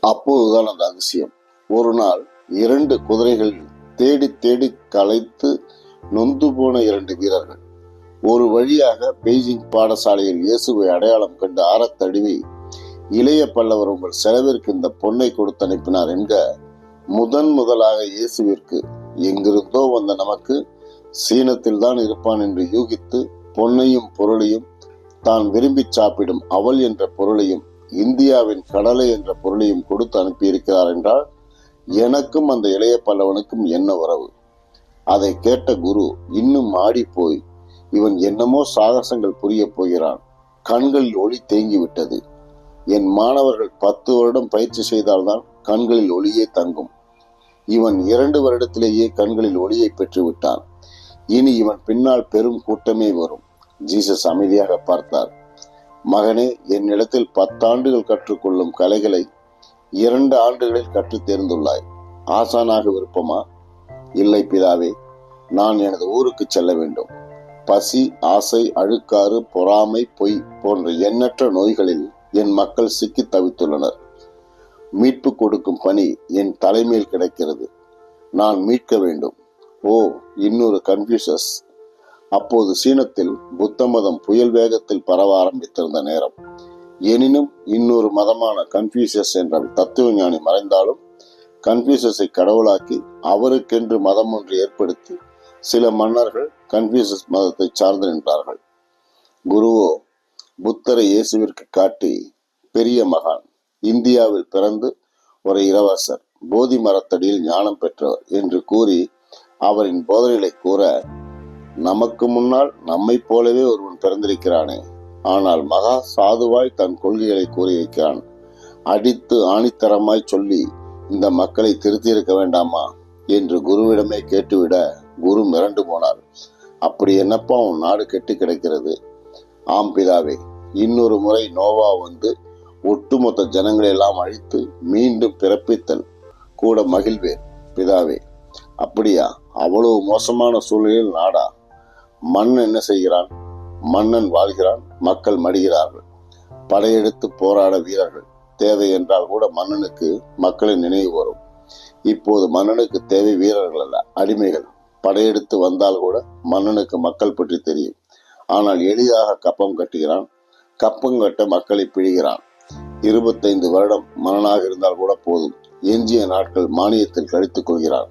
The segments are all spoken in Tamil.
அப்போதுதான் அந்த அதிசயம். ஒரு நாள் 2 குதிரைகள் தேடி தேடி களைத்து நொந்து போன 2 வீரர்கள் ஒரு வழியாக பெய்ஜிங் பாடசாலையில் இயேசுவை அடையாளம் கண்டு ஆறத் தழுவி, இளைய பல்லவர் உங்கள் செலவிற்கு இந்த பொன்னை கொடுத்து அனுப்பினார் என்க, முதலாக இயேசுவிற்கு எங்கிருந்தோ வந்த நமக்கு சீனத்தில் தான் இருப்பான் என்று யூகித்து பொன்னையும் பொருளையும், தான் விரும்பி சாப்பிடும் அவள் என்ற பொருளையும், இந்தியாவின் கடலை என்ற பொருளையும் கொடுத்து அனுப்பியிருக்கிறார் என்றால் எனக்கும் அந்த இளைய பல்லவனுக்கும் என்ன உறவு? அதை கேட்ட குரு இன்னும் ஆடி போய், இவன் என்னமோ சாகசங்கள் புரிய போகிறான். கண்களில் ஒளி தேங்கிவிட்டது. என் மாணவர்கள் 10 வருடம் பயிற்சி செய்தால்தான் கண்களில் ஒளியே தங்கும். இவன் 2 வருடத்திலேயே கண்களில் ஒளியை பெற்று விட்டான். இனி இவன் பின்னால் பெரும் கூட்டமே வரும். ஜீசஸ் அமைதியாக பார்த்தார். மகனே, என்னிடத்தில் 10 ஆண்டுகள் கற்றுக்கொள்ளும் கலைகளை 2 ஆண்டுகளில் கற்றுத் தேர்ந்துள்ளாய். ஆசானாக விருப்பமா? இல்லை பிதாவே, நான் எனது ஊருக்கு செல்ல வேண்டும். பசி, ஆசை, அழுக்காறு, பொறாமை, பொய் போன்ற எண்ணற்ற நோய்களில் என் மக்கள் சிக்கி தவித்துள்ளனர். மீட்பு கொடுக்கும் பணி என் தலைமையில் கிடைக்கிறது. நான் மீட்க வேண்டும். ஓ, இன்னொரு கன்ஃபியூஷஸ். அப்போது சீனத்தில் புத்த மதம் புயல் வேகத்தில் பரவ ஆரம்பித்திருந்த நேரம். எனினும் இன்னொரு மதமான கன்ஃபியூஷஸ் என்ற தத்துவ ஞானி மறைந்தாலும் கன்ஃபியூஷஸை கடவுளாக்கி அவருக்கென்று மதம் ஒன்று ஏற்படுத்தி சில மன்னர்கள் கன்ஃபியூஷஸ் மதத்தை சார்ந்து நின்றார்கள். குருவோ புத்தரை இயேசுவிற்கு காட்டி, பெரிய மகான், இந்தியாவில் பிறந்து ஒரு இளவரசர், போதி மரத்தடியில் ஞானம் பெற்றவர் என்று கூறி அவரின் போதனைகளை கூற, நமக்கு முன்னால் நம்மை போலவே ஒருவன் பிறந்திருக்கிறானே, ஆனால் மகா சாதுவாய் தன் கொள்கைகளை கூறி வைக்கிறான். அடித்து ஆணித்தரமாய் சொல்லி இந்த மக்களை திருத்தியிருக்க வேண்டாமா என்று குருவிடமே கேட்டுவிட குரு மிரண்டு போனார். அப்படி என்னப்பா உன் நாடு கெட்டு கிடக்கிறது? ஆம் பிதாவே, இன்னொரு முறை நோவா வந்து ஒட்டுமொத்த ஜனங்களை எல்லாம் அழித்து மீண்டும் பிறப்பித்தல் கூட மகிழ்வேன் பிதாவே. அப்படியா? அவ்வளவு மோசமான சூழ்நிலையில் நாடா? மன்னன் என்ன செய்கிறான்? மன்னன் வாழ்கிறான், மக்கள் மடிகிறார்கள். படையெடுத்து போராட வீரர்கள் தேவை என்றால் கூட மன்னனுக்கு மக்களின் நினைவு வரும். இப்போது மன்னனுக்கு தேவை வீரர்கள் அல்ல, அடிமைகள். படையெடுத்து வந்தால் கூட மன்னனுக்கு மக்கள் பற்றி தெரியும். ஆனால் எளிதாக கப்பம் கட்டுகிறான். கப்பம் கட்ட மக்களை பிழிகிறான். 25 வருடம் மன்னனாக இருந்தால் கூட போதும். எஞ்சிய நாட்கள் மானியத்தில் கழித்துக் கொள்கிறான்.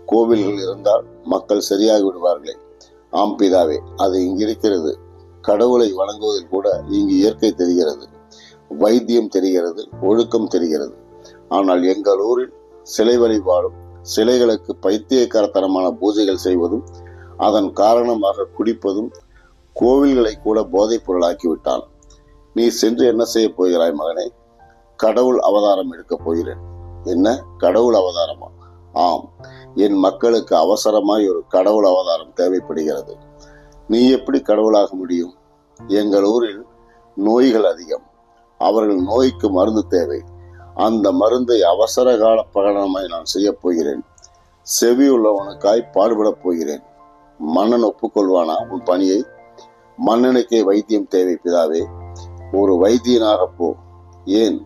கோவில்கள் இருந்தால் மக்கள் சரியாகி விடுவார்களே. ஆம் பிதாவே, அது இங்கிருக்கிறது. கடவுளை வணங்குவதில் கூட இங்கு இயற்கை தெரிகிறது, வைத்தியம் தெரிகிறது, ஒழுக்கம் தெரிகிறது. ஆனால் எங்கள் ஊரில் சிலை வழிபாடும், சிலைகளுக்கு பைத்தியக்காரத்தனமான பூஜைகள் செய்வதும், அதன் காரணமாக குடிப்பதும் கோவில்களை கூட போதைப் பொருளாக்கிவிட்டான். நீ சென்று என்ன செய்ய போகிறாய் மகனே? கடவுள் அவதாரம் எடுக்கப் போகிறேன். என்ன, கடவுள் அவதாரமா? ஆம், என் மக்களுக்கு அவசரமாய் ஒரு கடவுள் அவதாரம் தேவைப்படுகிறது. நீ எப்படி கடவுளாக முடியும்? எங்கள் ஊரில் நோய்கள் அதிகம். அவர்கள் நோய்க்கு மருந்து தேவை. அந்த மருந்தை அவசர கால பிரகடனமாய் நான் செய்ய போகிறேன். செவியுள்ளவனுக்காய் பாடுபடப் போகிறேன். மன்னன் ஒப்புக்கொள்வானா உன் பணியை? மன்னனுக்கே வைத்தியம் தேவை பிதாவே. ஒரு வைத்தியனாக போ. ஏன்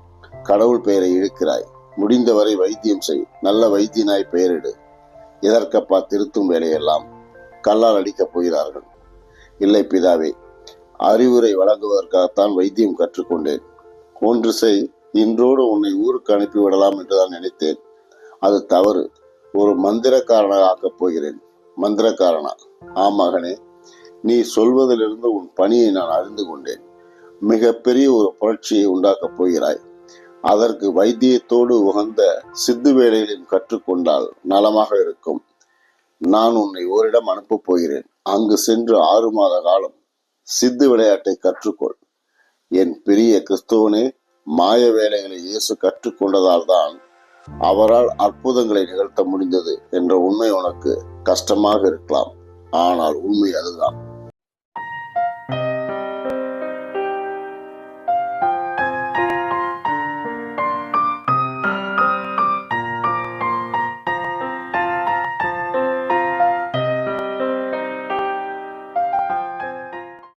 கடவுள் பெயரை இழுக்கிறாய்? முடிந்தவரை வைத்தியம் செய். நல்ல வைத்தியனாய் பெயரிடு. எதற்கப்பா திருத்தும் வேலையெல்லாம்? கல்லால் அடிக்கப் போகிறார்கள். இல்லை பிதாவே, அறிவுரை வழங்குவதற்காகத்தான் வைத்தியம் கற்றுக்கொண்டேன். ஒன்று செய், இன்றோடு உன்னை ஊருக்கு அனுப்பிவிடலாம் என்றுதான் நினைத்தேன். அது தவறு. ஒரு மந்திரக்காரனாக ஆக்கப் போகிறேன். மந்திரக்காரனா? ஆம் மகனே, நீ சொல்வதிலிருந்து உன் பணியை நான் அறிந்து கொண்டேன். மிகப்பெரிய ஒரு புரட்சியை உண்டாக்கப் போகிறாய். அதற்கு வைத்தியத்தோடு உகந்த சித்து வேலைகளையும் கற்றுக்கொண்டால் நலமாக இருக்கும். நான் உன்னை ஓரிடம் அனுப்பப் போகிறேன். அங்கு சென்று 6 மாத காலம் சித்து விளையாட்டை கற்றுக்கொள். என் பிரிய கிறிஸ்துவனே, மாய வேலைகளை இயேசு கற்றுக்கொண்டதால் தான் அவரால் அற்புதங்களை நிகழ்த்த முடிந்தது என்ற உண்மை உனக்கு கஷ்டமாக இருக்கலாம். ஆனால் உண்மை அதுதான்.